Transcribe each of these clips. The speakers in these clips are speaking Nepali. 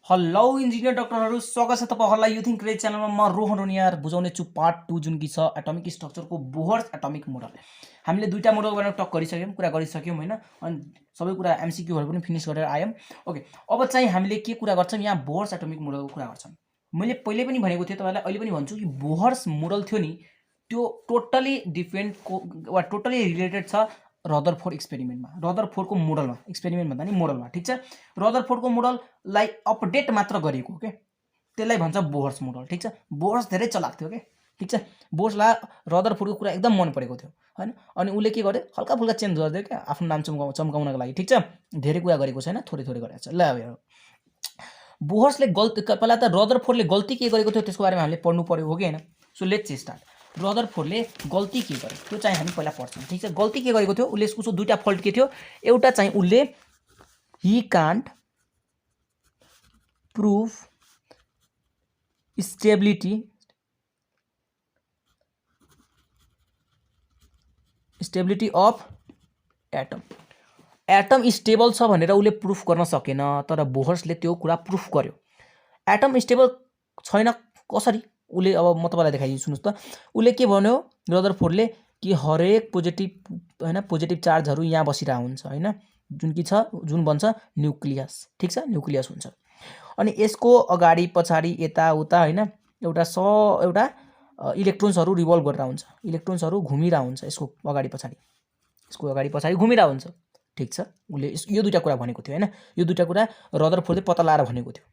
हेलो इन्जिनियर डाक्टरहरू, स्वागत छ तपाईहरुलाई यो थिङ क्रेज च्यानलमा। म रोहन रोनियार बुझाउने छु पार्ट 2 जुन कि छ एटोमिक स्ट्रक्चरको बोहर्स एटोमिक मोडल। हामीले दुईटा मोडलको बारेमा टक गरिसक्यौं, कुरा गरिसक्यौं हैन, अनि सबै कुरा एमसीक्यूहरु पनि फिनिश गरेर आयौं। ओके, अब चाहिँ हामीले के कुरा गर्छौं, यहाँ बोहर्स एटोमिक मोडलको कुरा गर्छौं। मैले पहिले पनि भनेको थिएँ तपाईलाई, अहिले पनि भन्छु कि बोहर्स मोडल थियो नि, त्यो टोटली डिफरेन्ट वा टोटली रिलेटेड छ रदरफोर्ड एक्सपेरिमेन्टमा, रदरफोर्डको मोडलमा, एक्सपेरिमेन्ट भन्दा नि मोडलमा, ठीक छ। रदरफोर्डको मोडललाई अपडेट मात्र गरेको के, त्यसलाई भन्छ बोहर्स मोडल, ठीक छ। बोहर्स धेरै चलाक थियो के, ठीक छ। बोहर्सलाई रदरफोर्डको कुरा एकदम मन परेको थियो हैन, अनि उले के गर्यो, हल्का फुल्का चेन्ज गरिदियो के आफ्नो नाम चम्काउनको लागि, ठीक छ। धेरै कुरा गरेको छैन, थोरै थोरै गरेको छ। ल हेरौँ, बोहर्सले गल्ती, पहिला त रदरफोर्डले गल्ती के गरेको थियो त्यसको बारेमा हामीले पढ्नु पर्यो, हो कि हैन। So let's start. रदरफोर्डले गल्ती के गर्यो त्यो चाहिँ हामी पहिला पढ्छौँ, ठीक छ। गल्ती के गरेको थियो उले, उसको दुईटा फल्ट के थियो। एउटा चाहिँ उले he can't prove stability of atom, atom stable छ भनेर उले प्रुफ गर्न सकेन, तर बोहर्सले त्यो कुरा प्रुफ गर्यो। एटम स्टेबल छैन कसरी, उले अब म तपाईलाई देखाइदिन्छु, सुन्नुस् त। उले के भन्यो रदरफोर्डले कि हरेक पोजिटिभ हैन, पोजिटिभ चार्जहरु यहाँ बसिरहेको हुन्छ हैन, जुन कि छ, जुन बन्छ न्यूक्लियस, ठीक छ, न्यूक्लियस हुन्छ। अनि यसको अगाडि पछाडि यता उता हैन एउटा इलेक्ट्रोन्सहरु रिभल्भ गरेर हुन्छ, इलेक्ट्रोन्सहरु घुमिरा हुन्छ यसको अगाडि पछाडि, यसको अगाडि पछाडि घुमिरा हुन्छ, ठीक छ। उले यो दुईटा कुरा भनेको थियो हैन, यो दुईटा कुरा रदरफोर्डले पत्ता लगाएर भनेको थियो।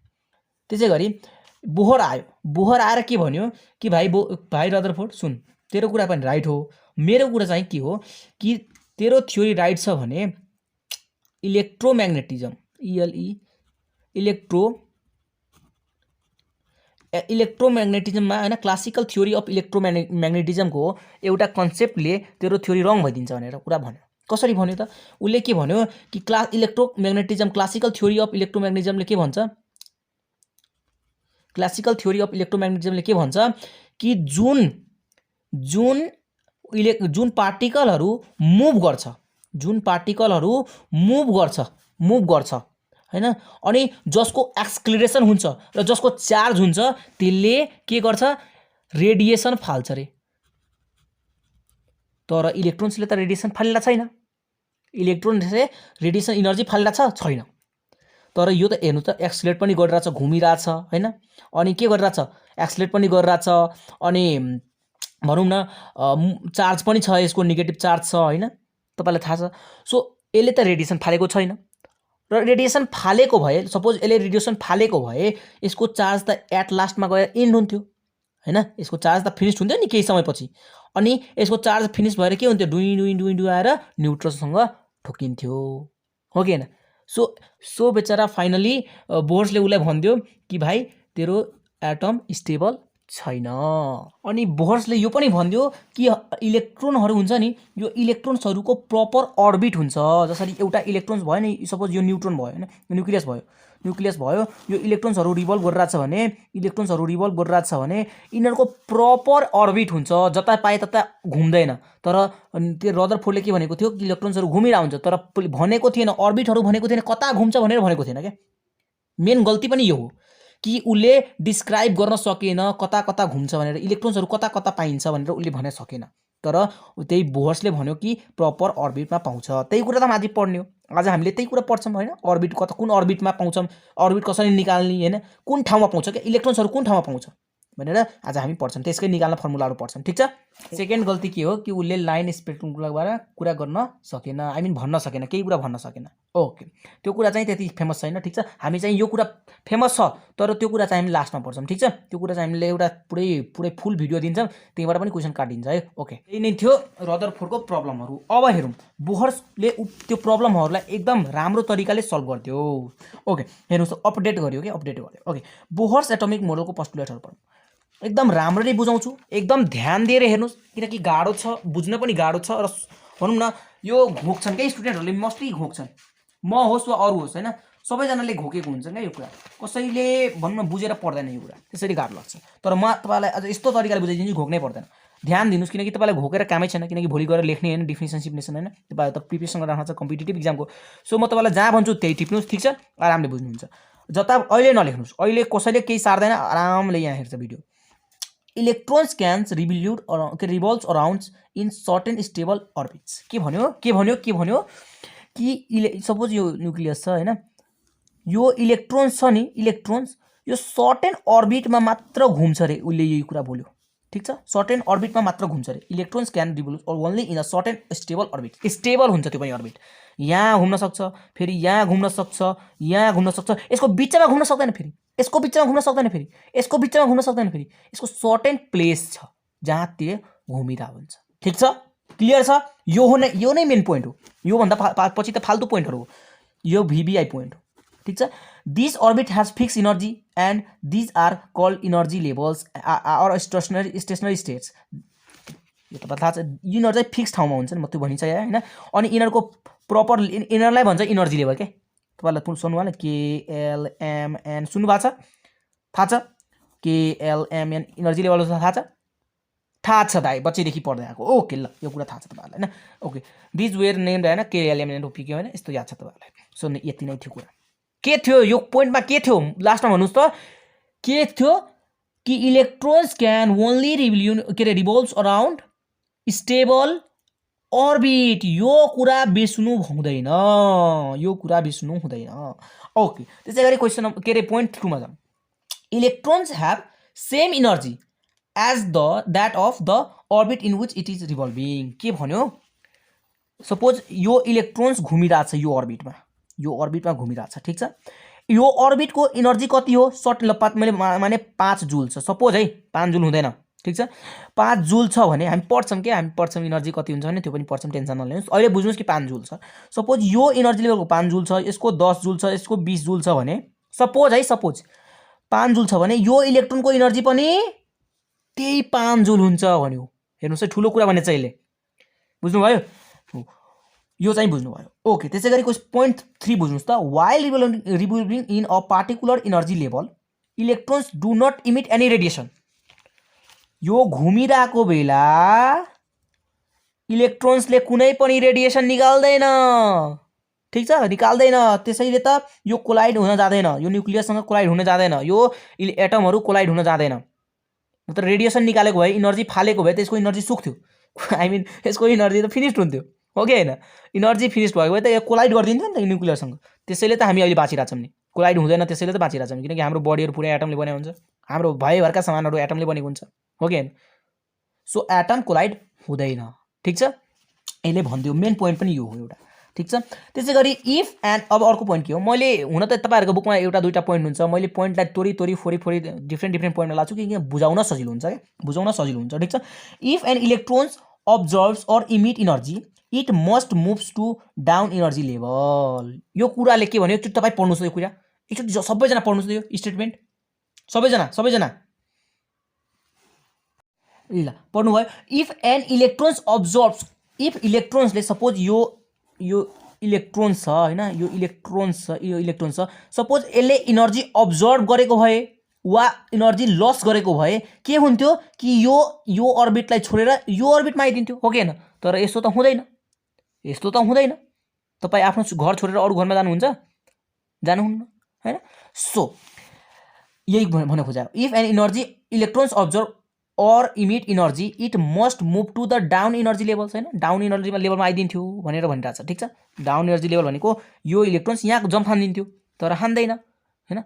त्यसैगरी बोहर आयो, बोहर आएर के भन्यो कि भाइ रदरफोर्ड सुन, तेरो कुरा पनि राइट हो, मेरो कुरा चाहिँ के हो कि तेरो थ्योरी राइट छ भने इलेक्ट्रोम्याग्नेटिजम, इलेक्ट्रोम्याग्नेटिजममा हैन, क्लासिकल थ्योरी अफ इलेक्ट्रोम्याग्नेटिजमको एउटा कन्सेप्टले तेरो थ्योरी रङ भइदिन्छ भनेर कुरा भन्यो। कसरी भन्यो त, उले के भन्यो कि इलेक्ट्रोम्याग्नेटिजम, क्लासिकल थ्योरी अफ इलेक्ट्रोम्याग्नेटिजमले के भन्छ, क्लासिकल थ्योरी अफ इलेक्ट्रोम्याग्नेटिजमले के भन्छ कि जुन पार्टिकलहरु मुभ गर्छ, जुन पार्टिकलहरु मुभ गर्छ हैन, अनि जसको एक्सक्लेरेसन हुन्छ र जसको चार्ज हुन्छ, त्यसले के गर्छ, रेडिएसन फाल्छ रे। तर इलेक्ट्रोन्सले त रेडिएसन फाल्ला छैन, इलेक्ट्रोनले रेडिएसन एनर्जी फाल्ला छैन। तर यो त हेर्नु त एक्सलेट पनि गरिरहेछ, घुमिरहेछ हैन, अनि के गरिरहेछ, एक्सलेट पनि गरिरहेछ, अनि भनौँ न चार्ज पनि छ, यसको नेगेटिभ चार्ज छ हैन, तपाईलाई थाहा छ। सो यसले त रेडिएसन फालेको छैन, र रेडिएसन फालेको भए, सपोज यसले रेडिएसन फालेको भए यसको चार्ज त एट लास्टमा गएर एन्ड हुन्थ्यो हैन, यसको चार्ज त फिनिश हुन्थ्यो नि केही समयपछि, अनि यसको चार्ज फिनिश भएर के हुन्थ्यो, डुइ आएर न्यूट्रनसँग ठोकिन्थ्यो, हो कि हैन। सो बेचारा फाइनली बोहर्सले उसलाई भनिदियो कि भाइ तेरो एटम स्टेबल छैन। अनि बोहर्सले यो पनि भनिदियो कि इलेक्ट्रोनहरु हुन्छ नि, यो इलेक्ट्रोन्सहरुको प्रपर अर्बिट हुन्छ। जसरी एउटा इलेक्ट्रोन्स भयो नि, सपोज यो न्यूट्रन भयो हैन, न्यूक्लियस भयो, यो इलेक्ट्रोन्सहरु रिभल्भ गरिरहेछ भने, यिनीहरुको प्रपर अर्बिट हुन्छ, जता पाए तता घुम्दैन। तर त्यो रदरफोर्डले के भनेको थियो कि इलेक्ट्रोन्सहरु घुमिरा हुन्छ, तर भनेको थिएन, अर्बिटहरु भनेको थिएन, कता घुम्छ भनेर भनेको थिएन के। मेन गल्ती पनि यो हो कि उले डिस्क्राइब गर्न सकेन कता कता घुम्छ भनेर, इलेक्ट्रोन्सहरु कता कता पाइन्छ भनेर उले भन्न सकेन। तर त्यही बोहर्सले भन्यो कि प्रपर अर्बिटमा पाउँछ। त्यही कुरा त आज पढ्ने हो, आज हामीले त्यही कुरा पढ्छौं हैन, अर्बिट कता, कुन अर्बिटमा पाउँछौं, अर्बिट कसरी निकाल्ने हैन, कुन ठाउँमा पाउँछ के, इलेक्ट्रोन्सहरु कुन ठाउँमा पाउँछ भनेर आज हामी पढ्छौं, त्यसकै निकाल्न फर्मुलाहरु पढ्छौं, ठीक छ। सेकेन्ड गल्ती के हो कि उले लाइन स्पेक्ट्रमको बारेमा कुरा गर्न सकेन, आई मिन भन्न सकेन, केही कुरा भन्न सकेन। ओके, त्यो कुरा चाहिँ त्यति फेमस छैन, ठीक छ। हामी चाहिँ यो कुरा फेमस छ, तर त्यो कुरा चाहिँ हामी लास्टमा पढ्छौं, ठीक छ। त्यो कुरा चाहिँ हामीले एउटा पुरै फुल भिडियो दिन्छौं, त्यहीबाट पनि क्वेशन काटिन्छ है। ओके, यही नै थियो रदरफोर्डको प्रब्लमहरु। अब हेरौं बोहर्सले त्यो प्रब्लमहरुलाई एकदम राम्रो तरिकाले सल्भ गर्दियो। ओके, हेर्नुस्, अपडेट गर्यो के, अपडेट गर्यो। ओके, बोहर्स एटोमिक मोडलको पोस्टुलेटहरु पढौं, एकदम राम्ररी बुझाउँछु, एकदम ध्यान दिएर हेर्नुस्, किनकि गाह्रो छ, बुझ्न पनि गाह्रो छ, र भनौँ न यो घोक्छन् के स्टुडेन्टहरुले, मस्टली घोक्छन्, म होस् वा अरू होस् हैन, सबैजनाले घोकेको हुन्छ क्या यो कुरा, कसैले भनौँ न बुझेर पढ्दैन यो कुरा, त्यसरी गाह्रो लाग्छ। तर म तपाईलाई अझ यस्तो तरिकाले बुझाइदिन्छु, घोक्नै पर्दैन। ध्यान दिनुस्, किनकि तपाईलाई घोकेर कामै छैन, किनकि भोलि गएर लेख्ने हैन, डिफिनेसन सिफिनेसन हैन, तपाईहरु त प्रिपरेसन गरेर राख्नु छ कम्पिटिटिभ एक्जामको। सो म तपाईलाई जहाँ भन्छु त्यही टिप्नुस्, ठीक छ, आरामले बुझ्नुहुन्छ। जता अहिले नलेख्नुस्, अहिले कसैले केही सार्दैन, आरामले यहाँ हेर्छ video. Electrons cans revolve around in certain stable orbits. के भन्यो कि सपोज यो न्युक्लियस छ हैन, यो इलेक्ट्रोन्स छ नि, इलेक्ट्रोन्स यो सर्टेन अर्बिटमा मात्र घुम्छ रे, उसले यही कुरा बोल्यो। ठीक छ, सर्टेन अर्बिटमा मात्र घुम्छ रे। Electrons can revolve only in a certain stable orbit. Stable हुन्छ त्यो पनि अर्बिट, यहाँ घुम्न सक्छ, फेरि यहाँ घुम्न सक्छ, यहाँ घुम्न सक्छ, यसको बिचमा घुम्न सक्दैन, फेरि यसको बिचमा घुम्न सक्दैन, फेरि यसको बिचमा घुम्न सक्दैन, फेरि यसको सर्टेन प्लेस छ जहाँ त्यो घुमिरा हुन्छ। ठीक छ, क्लियर छ? यो नै मेन पोइन्ट हो। यो भन्दा पछि त फाल्तु पोइन्टहरु हो, यो VBI पोइन्ट हो। ठीक छ, this orbit has fix energy and these are called energy levels or stationary states. यो त थाहा छ, यिनीहरु चाहिँ फिक्स ठाउँमा हुन्छन्, म त्यो भनिन्छ यहाँ हैन। अनि यिनीहरुको प्रपर यिनीहरुलाई भन्छ एनर्जी लेभल के। तपाईलाई सुन्नु होला, KLMN सुन्नु भएको छ? थाहा छ KLMN एनर्जी लेभल थाहा छ दाइ, बच्चैदेखि पढ्दै आएको। ओके, ल यो कुरा थाहा छ तपाईहरुलाई हैन। ओके, दिज वेयर नेम्ड हैन, KLMN के हैन, यस्तो याद छ तपाईहरुलाई। सो यति नै थियो कुरा। के थियो यो पोइन्टमा, के थियो लास्टमा भन्नुस् त? के थियो कि electrons can only revolve around stable orbit. यो कुरा बिर्सनु हुँदैन, यो कुरा बिर्सनु हुँदैन। ओके, त्यसैगरी क्वेशन के रे पोइन्ट 2 मा जाउँ। Electrons have same energy as that of the orbit in which it is revolving. के भन्यो? सपोज यो इलेक्ट्रोन्स घुमिरहेछ यो अर्बिटमा घुमिरहेछ। ठीक छ, यो अर्बिटको एनर्जी कति हो? सर्ट मैले माने 5 जुल छ सपोज है, 5 जुल हुँदैन। ठीक छ, 5 जुल छ भने हामी पढ्छौँ एनर्जी कति हुन्छ भने त्यो पनि पढ्छौँ, टेन्सन नलिनुहोस्। अहिले बुझ्नुहोस् कि 5 जुल छ। सपोज यो एनर्जी लेभलको 5 जुल छ, यसको 10 जुल छ, यसको 20 जुल छ भने सपोज 5 जुल छ भने यो इलेक्ट्रोनको एनर्जी पनि त्यही 5 जुल हुन्छ भन्यो। हेर्नुहोस् है, ठुलो कुरा भने चाहिँ यसले बुझ्नुभयो, यो चाहिँ बुझ्नुभयो। ओके, त्यसैगरी पोइन्ट 3 बुझ्नुहोस् त। While revolving in a particular energy level electrons do not emit any radiation. यो घुमिरहेको बेला इलेक्ट्रोन्सले कुनै पनि रेडिएसन निकाल्दैन। ठीक छ, निकाल्दैन। त्यसैले त यो कोलाइड हुन जाँदैन, यो न्युक्लियससँग कोलाइड हुन जाँदैन, यो एटमहरु कोलाइड हुन जाँदैन। मतलब रेडिएसन निकालेको भए, एनर्जी फालेको भए त यसको एनर्जी सुक्थ्यो। आई मिन यसको एनर्जी त फिनिस्ड हुन्थ्यो, हो कि हैन? एनर्जी फिनिस्ड भएको भए त यो कोलाइड गरिदिन्थ्यो नि त न्युक्लियरसँग। त्यसैले त हामी अहिले बाँचिरहेछौँ नि, कोलाइड हुँदैन त्यसैले त बाँचिरहेछौँ, किनकि हाम्रो बडीहरु पुरै एटमले बनेको हुन्छ, हाम्रो भरका सामानहरु एटमले बनेको हुन्छ, हो कि हैन? सो एटम कोलाइड हुँदैन। ठीक छ, यसले भन्दियो मेन पोइन्ट पनि यो हो एउटा। ठीक छ, त्यसैगरी इफ एन्ड अब अर्को पोइन्ट के हो? मैले हुन त तपाईहरुको बुकमा एउटा दुईटा पोइन्ट हुन्छ, मैले पोइन्टलाई तोरी फोरी डिफ्रेन्ट पोइन्टमा लाछु कि बुझाउन सजिलो हुन्छ के, बुझाउन सजिलो हुन्छ। ठीक छ, if an electrons absorbs or emit energy it must moves to down energy level. यो कुराले के भन्यो? एकचोटि तपाई पढ्नुस् यो कुरा, एकचोटि सबैजना पढ्नुस् यो स्टेटमेन्ट, सबैजना ल पढ्नु भयो। If an electrons absorbs, if इलेक्ट्रोन्सले सपोज यो इलेक्ट्रोन्स छ हैन, यो इलेक्ट्रोन्स छ, सपोज यसले एनर्जी अब्जर्भ गरेको भए वा एनर्जी लस गरेको भए के हुन्थ्यो कि यो अर्बिटलाई छोडेर यो अर्बिटमा आइदिन्थ्यो, हो कि हैन? तर यस्तो त हुँदैन, तपाई आफ्नो घर छोडेर अरु घरमा जानुहुन्छ? जानुहुन्न हैन? सो यही भन्न खोजेको। If an energy electrons absorb or emit energy it must move to the down energy levels, हैन? डाउन एनर्जी लेभलमा आइदिन्थ्यो भनेर भनिरहेको छ। ठीक छ, डाउन एनर्जी लेभल भनेको यो इलेक्ट्रोन्स यहाँ जम्प हान्दिन्थ्यो, तर हान्दैन, हैन?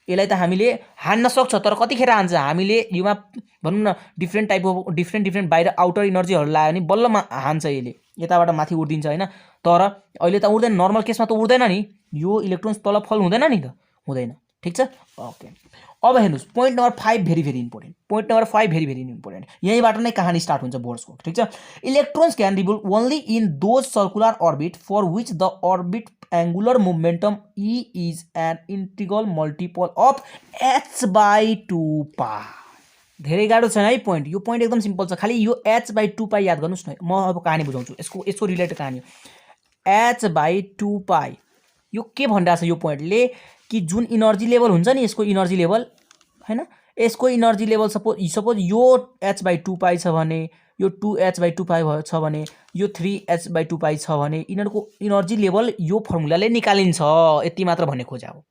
यसलाई त हामीले हान्न सक्छ, तर कतिखेर हान्छ? हामीले युमा भनौँ न डिफ्रेन्ट टाइप अफ डिफ्रेन्ट बाहिर आउटर एनर्जीहरु लायो भने बल्ल हान्छ, यसले यताबाट माथि उड्दिन्छ, हैन? तर अहिले त उड्दैन, नर्मल केसमा त उड्दैन नि, यो इलेक्ट्रोन्स तल फल हुँदैन नि त, हुँदैन। ठीक छ, ओके। अब हेर्नुस् point number 5 very important, point number 5 very important. यहीबाट नै कहानी स्टार्ट हुन्छ बोर्ड्सको। ठीक छ, electrons can revolve only in those circular orbit for which the orbit angular momentum E is an integral multiple of h/2π। धेरै गाह्रो छैन है पोइन्ट, यो पोइन्ट एकदम सिम्पल छ, खाली यो h/2π याद गर्नुस् न। म अब कहानी बुझाउँछु, यसको रिलेटेड कहानी हो। h/2π यो के भनिरहेछ यो पोइन्टले कि जुन एनर्जी लेभल हुन्छ नि, यसको एनर्जी लेभल, हैन? यसको एनर्जी लेभल सपोज यो h/2π छ भने, यो 2h/2π छ भने, यो 3h/2π छ भने, यिनीहरुको एनर्जी लेभल यो फर्मुलाले निकालिन्छ। यति मात्र भन्ने खोजा हो।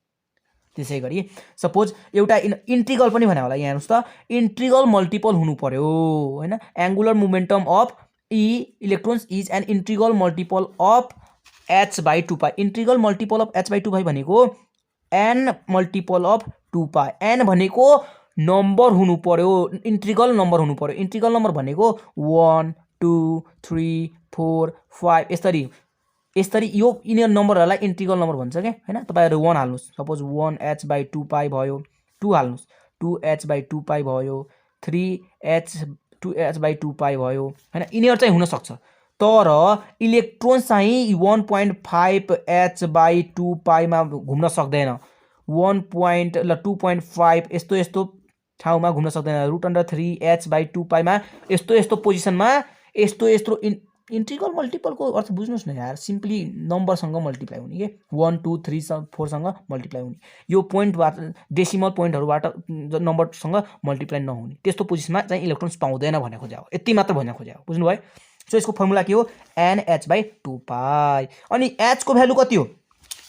त्यसै गरी सपोज एउटा इन्ट्रिगल पनि भने होला, यहाँ हेर्नुहोस् त, इन्ट्रिगल मल्टिपल हुनु पर्यो होइन। Angular momentum of electrons is an integral multiple of h/2π। Integral multiple of h/2π भनेको n मल्टिपल अफ 2π। n भनेको नम्बर हुनु पर्यो, इन्ट्रिगल नम्बर हुनु पर्यो। इन्ट्रिगल नम्बर भनेको 1 2 3 4 5 यसरी यसरी यो यिनीहरू नम्बरहरूलाई इन्ट्रिगल नम्बर भन्छ क्या होइन। तपाईँहरू 1 हाल्नुहोस्, सपोज 1h/2π भयो, 2 हाल्नुहोस् 2h/2π भयो, 2h/2π भयो होइन। यिनीहरू चाहिँ हुनसक्छ, तर इलेक्ट्रोन चाहिँ 1.5h/2π घुम्न सक्दैन। 2.5 यस्तो यस्तो ठाउँमा घुम्न सक्दैन। √3h/2π यस्तो पोजिसनमा यस्तो इन्ट्रिगल मल्टिपलको अर्थ बुझ्नुहोस् न यार, सिम्पली नम्बरसँग मल्टिप्लाई हुने के 1 2 3 4 सँग मल्टिप्लाई हुने। यो पोइन्टबाट डेसिमल पोइन्टहरूबाट नम्बरसँग मल्टिप्लाई नहुने त्यस्तो पोजिसनमा चाहिँ इलेक्ट्रोन्स पाउँदैन भन्ने खोजा हो। यति मात्र भन्न खोजा हो, बुझ्नुभयो। सो यसको फर्मुला के हो, nh/2π। अनि h को भ्यालु कति हो,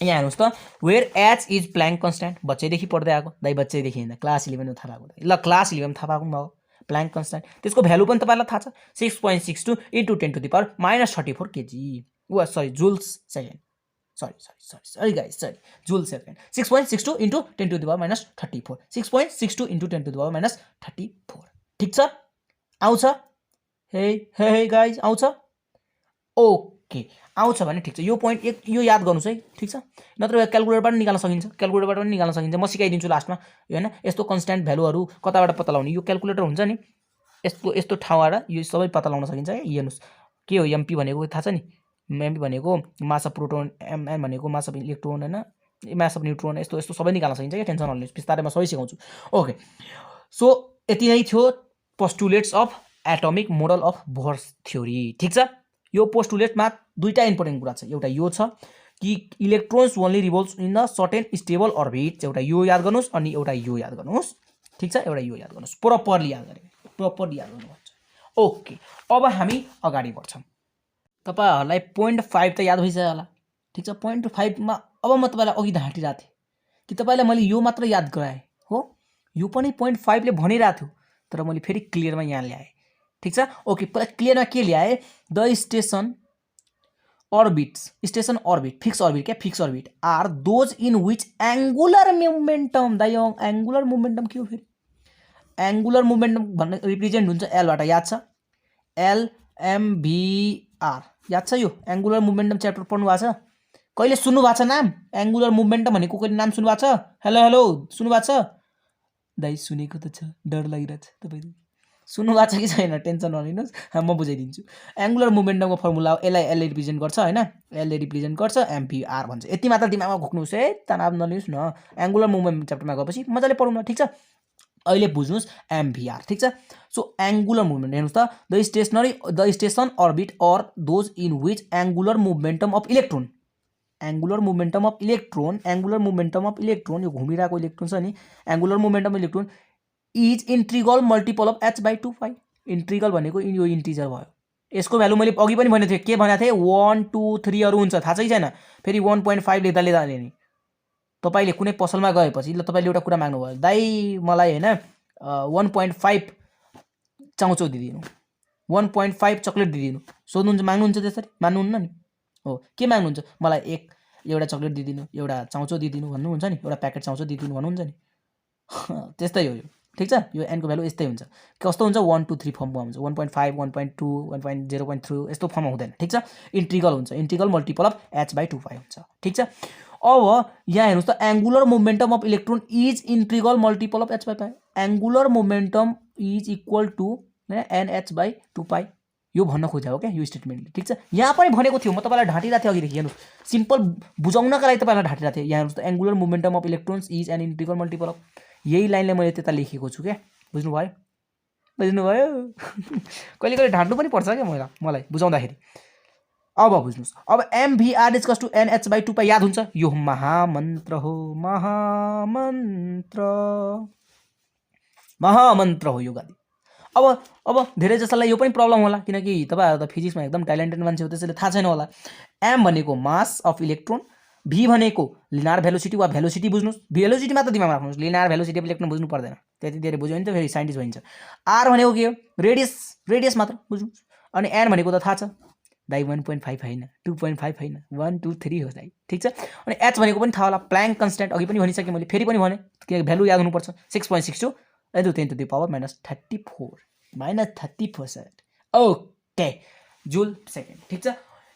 यहाँ हेर्नुहोस् त, वेयर h इज प्ल्याङ्क कन्स्ट्यान्ट। बच्चैदेखि पढ्दै आएको, दाइ बच्चैदेखि होइन, क्लास 11 थाहा पाएको, ल क्लास 11 थाहा पाएको भयो। प्ल्याङ्क कन्स्ट्यान्ट त्यसको भ्यालु पनि तपाईँलाई थाहा छ, 6.62 × 10⁻34 kg sorry Joule's second, sorry guys, sorry जुल सेकेन्ड। 6.62 × 10⁻34 6.62 × 10⁻34 ठिक छ, आउँछ हे गाइज, आउँछ ओके, आउँछ भने ठिक छ। यो पोइन्ट यो याद गर्नुहोस् है, ठिक छ। नत्र क्यालकुलेटरबाट निकाल्न सकिन्छ, क्यालकुलेटरबाट पनि निकाल्न सकिन्छ, म सिकाइदिन्छु लास्टमा होइन। यस्तो कन्स्ट्यान्ट भ्यालुहरू कताबाट पत्ता लगाउने, यो क्यालकुलेटर हुन्छ नि, यस्तो ठाउँबाट यो सबै पत्ता लगाउन सकिन्छ है। हेर्नुहोस् के हो, एमपी भनेको थाहा छ नि, एमपी भनेको मास अफ प्रोटोन, एमएन भनेको मास अफ इलेक्ट्रोन होइन, मास अफ न्युट्रोन, यस्तो सबै निकाल्न सकिन्छ क्या, टेन्सन नलिनुहोस्, बिस्तारै म सबै सिकाउँछु। ओके, सो यति नै थियो postulates of atomic model of Bohr theory, ठिक छ। यो पोस्टुलेटमा दुईटा इम्पोर्टेन्ट कुरा छ, एउटा यो छ कि electrons only revolves in the certain stable orbit, एउटा यो याद गर्नुहोस्, अनि एउटा यो याद गर्नुहोस्, ठिक छ। एउटा यो याद गर्नुहोस्, प्रोपरली याद गर्नुपर्छ। ओके, अब हामी अगाडि बढ्छौँ। तपाईँहरूलाई 0.5 त याद भइसक्यो होला, ठिक छ। 0.5 मा अब म तपाईँलाई अघि ढाँटिरहेको थिएँ कि तपाईँलाई मैले यो मात्र याद गराएँ हो, यो पनि 0.5 ले भनिरहेको थियो, तर मैले फेरि क्लियरमा यहाँ ल्याएँ, ठिक छ। ओके, पहिला क्लियरमा के ल्याएँ, the station orbit, fix orbit, क्या fix orbit are those in which angular momentum, दाइ एंगुलर मोमेंटम के हो फेरि, एंगुलर मोमेंटम भन्ने रिप्रेजेन्ट हुन्छ एलबाट, याद छ, LMVR याद छ। यो एंगुलर मोमेंटम च्याप्टर पढ्नु भएको छ, कहिले सुन्नु भएको छ नाम, एंगुलर मोमेंटम भनेको कहिले नाम सुन्नु भएको छ, हेलो सुन्नु भएको छ दाइ, सुनेको त छ, डर लागिरहेछ, तपाईँ सुन्नु भएको छ कि छैन, टेन्सन नलिनुहोस्, म बुझाइदिन्छु। एंगुलर मोमेन्टमको फर्मुला हो, यसलाई एलले रिप्रेजेन्ट गर्छ होइन, एलले रिप्रेजेन्ट गर्छ, एमपीआर भन्छ। यति मात्र दिमागमा घुक्नुहोस् है, तनाव नलिनुहोस् न, एंगुलर मोमेन्टम च्याप्टरमा गएपछि मजाले पढौँ न, ठिक छ। अहिले बुझ्नुहोस् एमभीआर, ठिक छ। सो एंगुलर मुभमेन्ट हेर्नुहोस् त, the station orbit are those in which angular momentum of electron, angular momentum of electron, यो घुमिरहेको इलेक्ट्रोन छ नि, angular momentum of electron is integral multiple of h/2π। Integral भनेको यो इन्टिजर भयो, यसको भ्यालु मैले अघि पनि भनेको थिएँ, के भनेको थिएँ, 1 2 3 हरू हुन्छ, थाहा छ कि छैन। फेरि 1.5 लेख्दा नि तपाईँले कुनै पसलमा गएपछि ल तपाईँले एउटा कुरा माग्नुभयो, दाइ मलाई होइन 1.5 चाउचाउ दिदिनु, 1.5 चक्लेट दिदिनु, सोध्नुहुन्छ, माग्नुहुन्छ त्यसरी, मान्नुहुन्न नि, हो के माग्नुहुन्छ, मलाई एउटा चक्लेट दिदिनु, एउटा चाउचाउ दिदिनु भन्नुहुन्छ नि, एउटा प्याकेट चाउचाउ दिदिनु भन्नुहुन्छ नि, त्यस्तै हो यो, ठिक छ। यो एनको भ्यालु यस्तै हुन्छ, कस्तो हुन्छ, 1 2 3 फर्ममा हुन्छ, 1.5 1.2 1.0.3 यस्तो फर्ममा हुँदैन, ठिक छ। इन्ट्रिगल हुन्छ, इन्ट्रिगल मल्टिपल अफ h/2π हुन्छ, ठिक छ। अब यहाँ हेर्नुहोस् त, angular momentum of electron is integral multiple of h/2π, angular momentum is equal to nh/2π, यो भन्न खोजा हो क्या यो स्टेटमेन्टले, ठिक छ। यहाँ पनि भनेको थियो, म तपाईँलाई ढाँटिरहेको थिएँ अघिदेखि, हेर्नुहोस् सिम्पल बुझाउनका लागि तपाईँलाई ढाँटिरहेको थिएँ। यहाँ हेर्नुहोस् त, angular momentum of electrons is an integral multiple of, यही लाइनले मैले त्यता लेखेको छु क्या, बुझ्नुभयो कहिले कहिले ढाँट्नु पनि पर्छ क्या मलाई बुझाउँदाखेरि। अब बुझ्नुहोस्, अब एमभीआर इक्वल्स टु nh/2π याद हुन्छ, यो महामन्त्र हो, महामन्त्र हो यो गाडी। अब धेरै जसोलाई यो पनि प्रब्लम होला, किनकि तपाईँहरू त फिजिक्समा एकदम ट्यालेन्टेड मान्छे हो, त्यसैले थाहा छैन होला। एम भनेको मास अफ इलेक्ट्रोन, भी भनेको लिनियर भेलोसिटी वा भेलोसिटी बुझ्नुस्, भेलोसिटी मात्र दिमागमा राख्नुस्, लिनियर भेलोसिटी अब लेख्न बुझ्नु पर्दैन, त्यति धेरै बुझ्यो भने त फेरि साइन्टिस्ट भइन्छ। आर भनेको के हो, रेडियस मात्र बुझ्नुस्। अनि एन भनेको त थाहा छ दाइ 1.5 होइन, 2.5 होइन, 1 2 3 हो दाइ, ठिक छ। अनि एच भनेको पनि थाहा होला, प्ल्याङ्क कन्स्ट्यान्ट अघि पनि भनिसकेँ मैले, फेरि पनि भने किनकि भेल्यु याद हुनुपर्छ, 6.62 × 10⁻⁻34 -30%, ओके जुल सेकेन्ड, ठिक छ।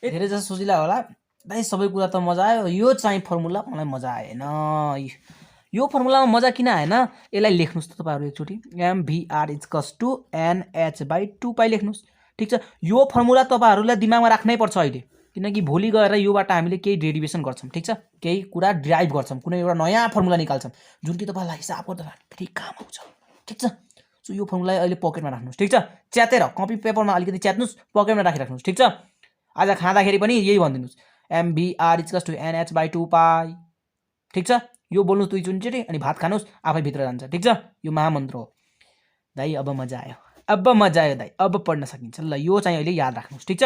धेरै जस्तो सोचिला होला दाइ सबै कुरा त मजा आयो, यो चाहिँ फर्मुला मलाई मजा आएन। यो फर्मुलामा मजा किन आएन, यसलाई लेख्नुस् त तपाईँहरू एकचोटि, mvr = nh/2π लेख्नुस्, ठिक छ। यो फर्मुला तपाईँहरूलाई दिमागमा राख्नै पर्छ अहिले, किनकि भोलि गएर योबाट हामीले केही डेरिभेसन गर्छौँ, ठिक छ, केही कुरा ड्राइभ गर्छौँ, कुनै एउटा नयाँ फर्मुला निकाल्छौँ जुन कि तपाईँलाई हिसाब गर्दा फेरि काम आउँछ, ठिक छ। सो यो फर्मुला अहिले पकेटमा राख्नुस्, ठिक छ, च्यातेर कपी पेपरमा अलिकति च्यात्नुस्, पकेटमा राखिराख्नुस्, ठिक छ। आज खाँदाखेरि पनि यही भनिदिनुहोस्, mvr = nh/2π, ठिक छ। यो बोल्नुहोस् दुईचोटि अनि भात खानुहोस्, आफै भित्र जान्छ, ठिक छ। यो महामन्त्र हो दाइ, अब मजा आयो, दाइ, अब पढ्न सकिन्छ। ल यो चाहिँ अहिले याद राख्नुहोस्, ठिक छ,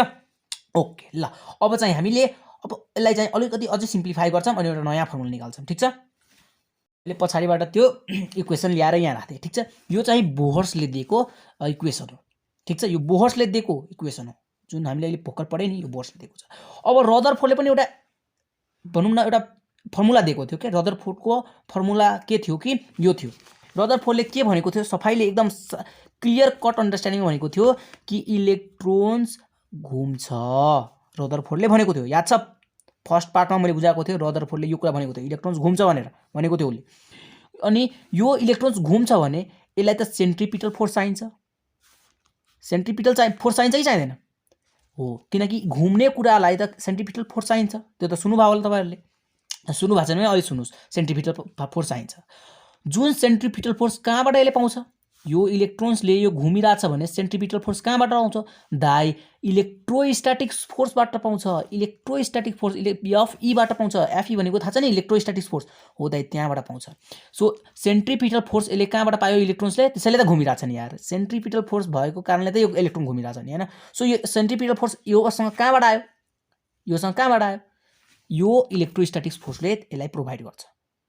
ओके। ल अब चाहिँ हामीले अब यसलाई चाहिँ अलिकति अझै सिम्प्लिफाई गर्छौँ अनि एउटा नयाँ फर्मुला निकाल्छौँ, ठिक छ। अहिले पछाडिबाट त्यो इक्वेसन ल्याएर यहाँ राख्थेँ, ठिक छ। यो चाहिँ बोहर्सले दिएको इक्वेसन हो, ठिक छ। यो बोहर्सले दिएको इक्वेसन हो जुन हामीले अहिले भर्खर पढ्यौँ नि, यो बोहर्सले दिएको छ। अब रदरफोर्डले पनि एउटा भनौँ न एउटा फर्मुला दिएको थियो क्या, रदरफोर्डको फर्मुला के थियो कि यो थियो। रदरफोर्डले के भनेको थियो, सफाइले एकदम क्लियर कट अन्डरस्ट्यान्डिङ भनेको थियो कि इलेक्ट्रोन्स घुम्छ, रदरफोर्डले भनेको थियो, याद छ। फर्स्ट पार्टमा मैले बुझाएको थिएँ, रदरफोर्डले यो कुरा भनेको थियो, इलेक्ट्रोन्स घुम्छ भनेर भनेको थियो उसले। अनि यो इलेक्ट्रोन्स घुम्छ भने यसलाई त सेन्ट्रिपिटल फोर्स चाहिन्छ, सेन्ट्रिपिटल फोर्स चाहिन्छ कि चाहिँदैन हो, किनकि घुम्ने कुरालाई त सेन्ट्रिपिटल फोर्स चाहिन्छ, त्यो त सुन्नुभयो होला तपाईँहरूले, सुन्नु भएको छैन भने अहिले सुन्नुहोस्, सेन्ट्रिपिटल फोर्स चाहिन्छ। जुन सेन्ट्रिपिटल फोर्स कहाँबाट यसले पाउँछ, यो इलेक्ट्रोन्सले यो घुमिरहेछ भने सेन्ट्रिपिटल फोर्स कहाँबाट आउँछ दाइ, इलेक्ट्रोस्ट्याटिक फोर्सबाट पाउँछ, इलेक्ट्रोस्ट्याटिक फोर्स FE बाट पाउँछ। FE भनेको थाहा छ नि, इलेक्ट्रोस्ट्याटिक फोर्स हो दाइ, त्यहाँबाट पाउँछ। सो सेन्ट्रिपिटल फोर्स यसले कहाँबाट पायो इलेक्ट्रोन्सले, त्यसैले त घुमिरहेछ नि यार, सेन्ट्रिपिटल फोर्स भएको कारणले त यो इलेक्ट्रोन घुमिरहेछ नि हैन। सो यो सेन्ट्रिपिटल फोर्स योसँग कहाँबाट आयो, योसँग कहाँबाट आयो, यो इलेक्ट्रोस्ट्याटिक फोर्सले यसलाई प्रोभाइड गर्छ,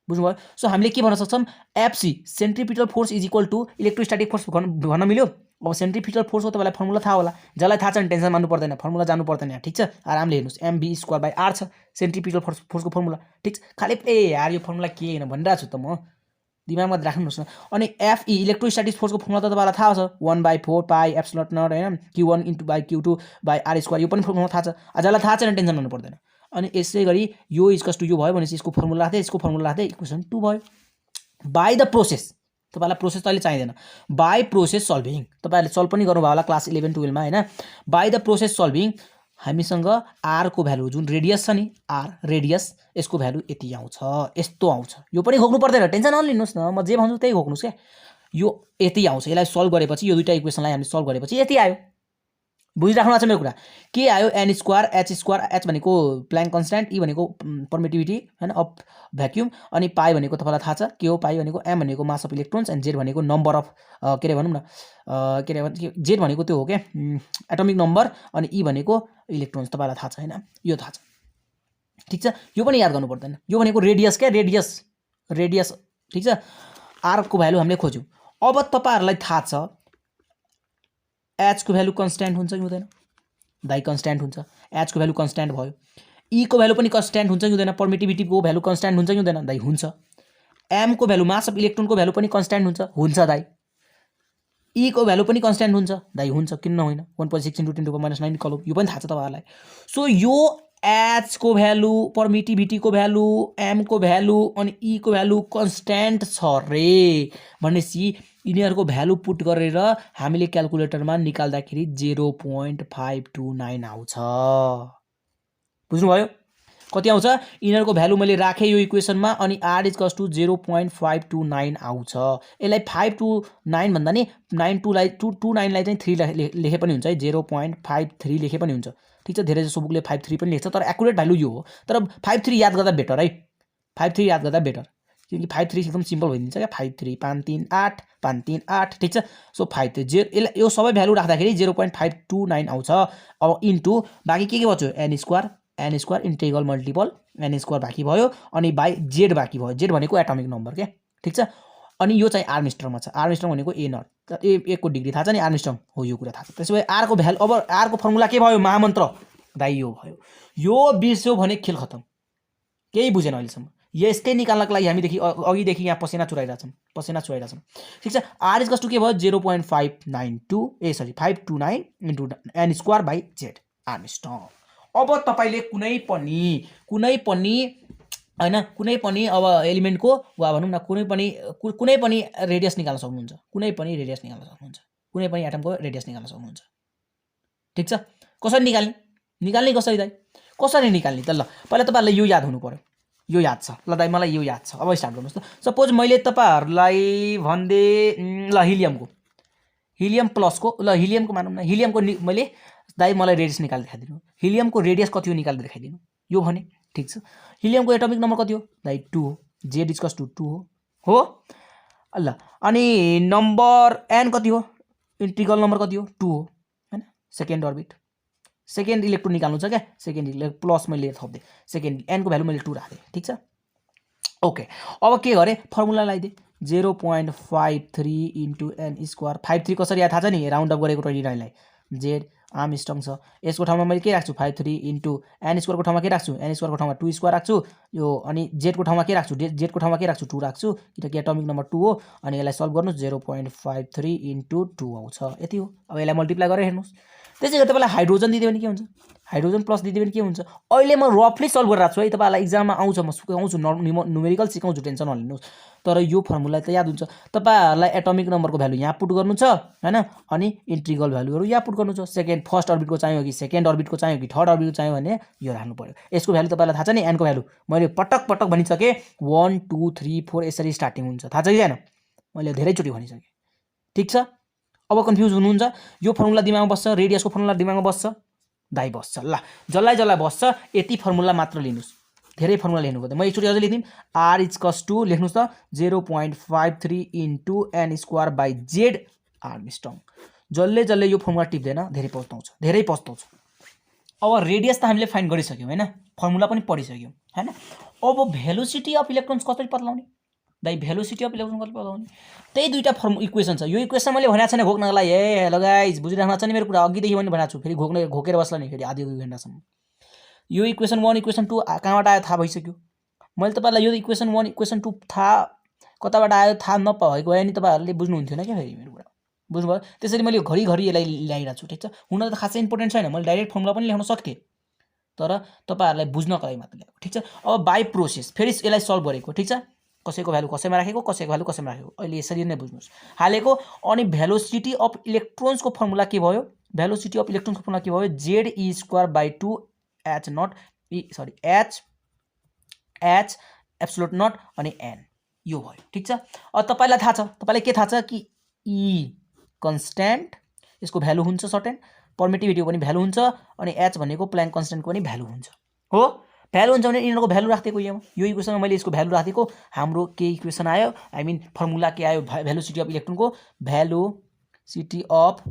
बुझ्नुभयो। सो हामीले के भन्न सक्छौँ, FC centripetal force = electrostatic force भन्न मिल्यो। अब सेन्ट्रिपिटल फोर्स हो तपाईँलाई फर्मुला थाहा होला, जसलाई थाहा छ नि टेन्सन मान्नु पर्दैन, फर्मुला जानु पर्दैन यहाँ, ठिक छ। आरामले हेर्नुहोस्, mv²/r छ सेन्ट्रिपिटल फोर्सको फर्मुला, ठिक छ। खालि यार यो फर्मुला के होइन भनिरहेको छु त म, दिमागमा राख्नुहोस् न। अनि FE इलेक्ट्रोस्ट्याटिक फोर्सको फर्मुला त तपाईँलाई थाहा छ, 1/4πε0 होइन, Q1 × Q2/r², यो पनि फर्मुला थाहा छ। जसलाई थाहा छैन टेन्सन मान्नु पर्दैन। अनि यसै गरी यो = यो भयो भनेपछि यसको फर्मुला राख्दै, यसको फर्मुला राख्दै इक्वेसन 2 भयो। बाई द प्रोसेस, तपाईँलाई प्रोसेस त अहिले चाहिँदैन, बाई प्रोसेस सल्भिङ, तपाईँहरूले सल्भ पनि गर्नुभयो होला क्लास 11-12 मा होइन। बाई द प्रोसेस सल्भिङ हामीसँग r को भ्यालु जुन रेडियस छ नि, r रेडियस, यसको भ्यालु यति आउँछ, यस्तो आउँछ। यो पनि घोक्नु पर्दैन, टेन्सन नलिनुहोस् न, म जे भन्छु त्यही घोक्नुहोस् क्या। यो यति आउँछ, यसलाई सल्भ गरेपछि यो दुईटा इक्वेसनलाई हामीले सल्भ गरेपछि यति आयो, बुझिराख्नु भएको छ मेरो कुरा। के आयो, n² h², h भनेको प्ल्याङ्क कन्स्ट्यान्ट, E भनेको पर्मिटिभिटी होइन अफ भ्याक्युम, अनि पाई भनेको तपाईँलाई थाहा छ के हो, पाई भनेको m भनेको mass of electrons, and z भनेको नम्बर अफ के अरे भनौँ न के अरे z भनेको त्यो हो क्या एटोमिक नम्बर, अनि E भनेको इलेक्ट्रोन्स, तपाईँलाई थाहा छ होइन, यो थाहा छ, ठिक छ। यो पनि याद गर्नु पर्दैन, यो भनेको रेडियस क्या, रेडियस, ठिक छ। r को भ्यालु हामीले खोज्यौँ। अब तपाईँहरूलाई थाहा छ h को भ्यालु कन्स्ट्यान्ट हुन्छ कि हुँदैन दाइ, कन्स्ट्यान्ट हुन्छ, h को भ्यालु कन्स्ट्यान्ट भयो। E को भ्यालु पनि कन्स्ट्यान्ट हुन्छ कि हुँदैन, पर्मिटिभिटीको भ्यालु कन्स्ट्यान्ट हुन्छ कि हुँदैन दाइ, हुन्छ। m को भ्यालु मास अफ इलेक्ट्रोनको भ्यालु पनि कन्स्ट्यान्ट हुन्छ दाइ। E को भ्यालु पनि कन्स्ट्यान्ट हुन्छ दाइ, हुन्छ, किन होइन, 1.6 × 10⁻⁹ कलम, यो पनि थाहा छ तपाईँहरूलाई। सो यो h को भ्यालु, पर्मिटिभिटीको भ्यालु, m को भ्यालु अनि E को भ्यालु कन्स्ट्यान्ट छ रे भनेपछि यिनीहरूको भ्यालु पुट गरेर हामीले क्याल्कुलेटरमा निकाल्दाखेरि 0.529 आउँछ, बुझ्नुभयो। कति आउँछ, यिनीहरूको भ्यालु मैले राखेँ यो इक्वेसनमा, अनि r = 0.529 आउँछ। यसलाई 529 भन्दा नि 29 लाई चाहिँ 3 लेखे पनि हुन्छ है, 0.53 लेखे पनि हुन्छ, ठिक छ। धेरै जसो बुकले 53 पनि लेख्छ, तर एकुरेट भ्यालु यो हो। तर 53 याद गर्दा बेटर है, 53 याद गर्दा बेटर, किनकि 53 एकदम सिम्पल भइदिन्छ क्या, 53 538 538, ठिक छ। सो 53 यो सबै भ्यालु राख्दाखेरि 0.529 आउँछ। अब इन्टु बाँकी के बच्यो, n² N square integral multiple N square बाँकी भयो अनि बाई जेड बाँकी भयो। जेड भनेको एटोमिक नम्बर के, ठिक छ। अनि यो चाहिँ आर्मस्ट्रङमा छ। आर्मस्ट्रङ भनेको ए नट ए को डिग्री थाहा छ नि, आर्मस्ट्रङ हो यो कुरा थाहा छ। त्यसो भए आरको भ्यालु, अब आरको फर्मुला के भयो, महामन्त्र दाइ यो भयो। यो बिर्स्यो भने खेल खतम, केही बुझेन अहिलेसम्म। यसकै निकाल्नको लागि हामीदेखि अघिदेखि यहाँ पसिना चुराइरहेछौँ, ठिक छ। आर इज कस टु के भयो 0.529 into N square by Z angstrom. अब तपाईँले कुनै पनि हैन कुनै पनि अब एलिमेन्टको वा भनौँ न कुनै पनि रेडियस निकाल्न सक्नुहुन्छ, कुनै पनि एटमको रेडियस निकाल्न सक्नुहुन्छ, ठिक छ। कसरी निकाल्ने कसरी दाइ, कसरी निकाल्ने त? ल पहिला तपाईँहरूलाई यो याद हुनु पर्यो, यो याद छ ल दाइ, मलाई यो याद छ। अब स्टार्ट गर्नुहोस् त। सपोज मैले तपाईँहरूलाई भन्दे ल हिलियम प्लसको, ल हिलियमको मानौँ न, हिलियमको मैले दाइ मलाई रेडियस निकालेर देखाइदिनु, हिलियमको रेडियस कति हो निकालेर देखाइदिनु, यो भने ठिक छ। हिलियमको एटोमिक नम्बर कति हो दाइ 2 हो, जेड इज कस टु 2 हो ल। अनि नम्बर एन कति हो, इन्टिग्रल नम्बर कति हो 2 हो हैन। सेकेन्ड अर्बिट, सेकेन्ड इलेक्ट्रोन निकाल्नु छ क्या, सेकेन्ड इलेक्ट्रोन प्लस मैले थप्दिएँ, सेकेन्ड एनको भ्यालु मैले 2 राखेँ, ठिक छ। ओके, अब के गरेँ, फर्मुला लगाइदिएँ 0.53 इन्टु एन स्क्वायर। 53 कसरी आयो थाहा छ नि, राउन्ड अप गरेको 29लाई, जेड आर्मस्ट्रङ छ। यसको ठाउँमा मैले के राख्छु 53 इन्टु एन स्क्वायरको ठाउँमा के राख्छु, एन स्क्वायरको ठाउँमा 2 स्क्वायर राख्छु यो। अनि जेडको ठाउँमा के राख्छु, जेडको ठाउँमा के राख्छु 2 राख्छु, किनकि एटोमिक नम्बर 2 हो। अनि यसलाई सल्भ गर्नुहोस् 0.53 इन्टु 2 आउँछ, यति हो। अब यसलाई मल्टिप्लाई गरेर हेर्नुहोस्। त्यसै गरी तपाईँलाई हाइड्रोजन दिदियो भने के हुन्छ, हाइड्रोजन प्लस दिदियो भने के हुन्छ। अहिले म रफली सल्भ गरिरहेको छु है, तपाईँहरूलाई इक्जाममा आउँछ, म सिकाउँछु, न्युमेरिकल सिकाउँछु, टेन्सन नलिनुहोस्। तर यो फर्मुला त याद हुन्छ। तपाईँहरूलाई एटोमिक नम्बरको भ्यालु यहाँ पुट गर्नु छ हैन, अनि इन्टिग्रल भ्यालुहरू यहाँ पुट गर्नु छ। फर्स्ट अर्बिटको चाहियो कि सेकेन्ड अर्बिटको चाहियो कि थर्ड अर्बिटको चाहियो भने यो राख्नु पर्यो। यसको भ्यालु तपाईँलाई थाहा छ नि, एनको भ्यालु मैले पटक भनिसकेँ, 1 2 3 4 यसरी स्टार्टिङ हुन्छ, थाहा छ कि छैन, मैले धेरैचोटि भनिसकेँ, ठिक छ। अब कन्फ्युज हुनुहुन्छ, यो फर्मुला दिमागमा बस्छ, रेडियसको फर्मुला दिमागमा बस्छ दाइ, बस्छ ल। जसलाई बस्छ यति फर्मुला मात्र लिनुहोस्, धेरै फर्मुला लेख्नु पर्दैन। म एकचोटि अझै लेख्दिम, आर इज कस टु लेख्नुहोस् त 0.53 into N square by Z angstrom. जसले यो फर्मुला टिप्दैन धेरै पस्ताउँछ। अब रेडियस त हामीले फाइन्ड गरिसक्यौँ हैन, फर्मुला पनि पढिसक्यौँ हैन। अब भेलोसिटी अफ इलेक्ट्रोन्स कसरी पत्ता लगाउने दाइ, भेलोसिटी अफ इलेक्ट्रोन कसरी पत्ता लगाउने, त्यही दुईटा इक्वेसन छ। यो इक्वेसन मैले भनेको छैन घोक्नको लागि, हेलो गाइज बुझिराख्नु छ नि मेरो कुरा, अघिदेखि पनि भनेको छु, फेरि घोकेर बस्ला नि फेरि आधी घन्टासम्म। यो इक्वेसन 1 इक्वेसन 2 कहाँबाट आयो थाहा भइसक्यो। मैले तपाईँलाई यो इक्वेसन 1 इक्वेसन 2 थाहा कताबाट आयो थाहा नभएको भए नि तपाईँहरूले बुझ्नुहुन्थेन क्या फेरि मेरो कुरा, बुझ्नुभयो। त्यसरी मैले घरिघरि यसलाई ल्याइरहेको छु, ठिक छ। हुन त खासै इम्पोर्टेन्ट छैन, मैले डाइरेक्ट फर्मुला पनि लेख्न सक्थेँ, तर तपाईँहरूलाई बुझ्नको लागि मात्र ल्याएको, ठिक छ। अब बाई प्रोसेस फेरि यसलाई सल्भ गरेको, ठिक छ। कसैको भ्यालु कसैमा राखेको, कसैको भ्यालु कसैमा राखेको, अहिले यसरी नै बुझ्नुहोस् हालेको। अनि भेलोसिटी अफ इलेक्ट्रोन्सको फर्मुला के भयो, भेलोसिटी अफ इलेक्ट्रोन्सको फर्मुला के भयो, Z E square by 2 H nought H epsilon nought अनि एन, यो भयो, ठिक छ। अब तपाईँलाई थाहा छ, तपाईँलाई के थाहा छ कि ई कन्स्ट्यान्ट, यसको भ्यालु हुन्छ सर्टेन, पर्मिटिभिटीको पनि भ्यालु हुन्छ, अनि एच भनेको प्ल्याङ्क कन्स्ट्यान्टको पनि भ्यालु हुन्छ, हो। भ्यालु हुन्छ भने यिनीहरूको भ्यालु राखिदिएको यो इक्वेसनमा मैले यसको भ्यालु राखिदिएको, हाम्रो के इक्वेसन आयो, आई मिन फर्मुला के आयो, भेलोसिटी अफ इलेक्ट्रोनको, भेलोसिटी अफ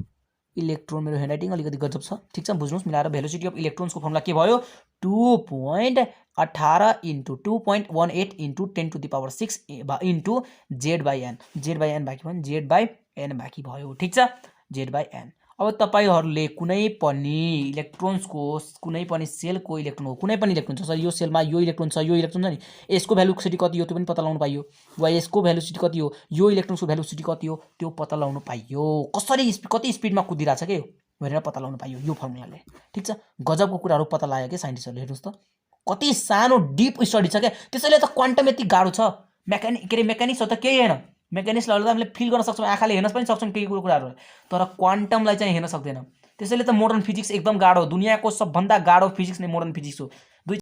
इलेक्ट्रोन, मेरो ह्यान्डराइटिङ अलिकति गजब छ, ठिक छ, बुझ्नुहोस् मिलाएर। भेलोसिटी अफ इलेक्ट्रोन्सको फर्मुला के भयो 2.18 into 2.18 into 10⁶ into Z by N, Z by N बाँकी भयो, जेड बाई एन बाँकी भयो, ठिक छ, जेड बाई एन। अब तपाईँहरूले कुनै पनि इलेक्ट्रोन्सको, कुनै पनि सेलको इलेक्ट्रोन हो, कुनै पनि इलेक्ट्रोन छ, यो सेलमा यो इलेक्ट्रोन छ, यो इलेक्ट्रोन छ नि, यसको भेलोसिटी कति हो त्यो पनि पत्ता लगाउनु पाइयो, वा यसको भेलोसिटी कति हो, यो इलेक्ट्रोन्सको भेलोसिटी कति हो त्यो पत्ता लगाउनु पाइयो, कसरी कति स्पिडमा कुदिरहेको छ के भनेर पत्ता लगाउनु पाइयो यो फर्मुलाले, ठिक छ। गजबको कुराहरू पत्ता लाग्यो क्या साइन्टिस्टहरूले, हेर्नुहोस् त कति सानो डिप स्टडी छ क्या। त्यसैले त क्वान्टम यति गाह्रो छ, मेकानिक्स हो त केही होइन, मेकानिक्सलाई त हामीले फिल गर्न सक्छौँ, आँखाले हेर्न पनि सक्छौँ केही कुराहरू, तर क्वान्टमलाई चाहिँ हेर्न सक्दैन। त्यसैले त मोडर्न फिजिक्स एकदम गाह्रो, दुनियाँको सबभन्दा गाह्रो फिजिक्स नै मोडर्न फिजिक्स हो।